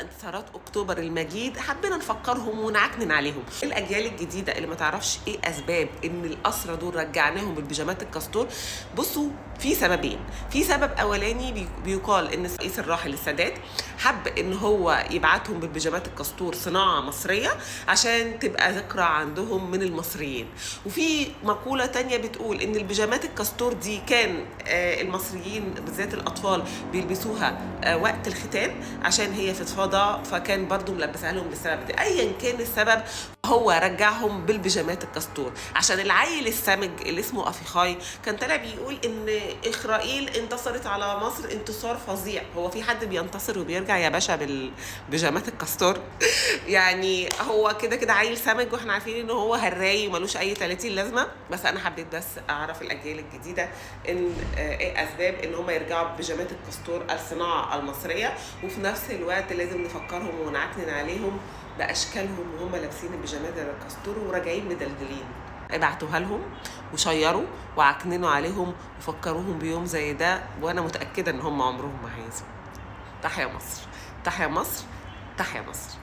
انتصارات اكتوبر المجيد حبينا نفكرهم ونعكنن عليهم. الاجيال الجديده اللي ما تعرفش ايه اسباب ان الاسرى دول رجعناهم بالبيجامات الكاستور، بصوا في سببين. في سبب اولاني بيقال ان الرئيس الراحل السادات حب ان هو يبعتهم بالبيجامات الكاستور صناعه مصريه عشان تبقى ذكرى عندهم من المصريين. وفي مقوله تانية بتقول ان البيجامات الكاستور دي كان المصريين بالذات الاطفال بيلبسوها وقت الختان عشان هي فضفاضه، فكان برضو ملبسها لهم للسبب ده. ايا كان السبب هو رجعهم بالبيجامات الكاستور عشان العيل السمج اللي اسمه افيخاي كان طالع بيقول ان اسرائيل انتصرت على مصر انتصار فظيع. هو في حد بينتصر وبيرجع يا باشا بالبيجامات الكاستور؟ يعني هو كده كده عيل سمج واحنا عارفين ان هو هراي وملوش اي 30 لازمه. بس انا حبيت بس اعرف الاجيال الجديده ان ايه اسباب ان هم يرجعوا ببيجامات الكاستور الصناعه المصريه، وفي نفس الوقت لازم نفكرهم ونعكنن عليهم باشكالهم وهم لابسين البيجامات الكاستور وراجعين مدلدلين. ابعتوها لهم وشيروا وعكننوا عليهم وفكروهم بيوم زي ده، وانا متاكده ان هم عمرهم ما هينسوا. تحيا مصر، تحيا مصر، تحيا مصر.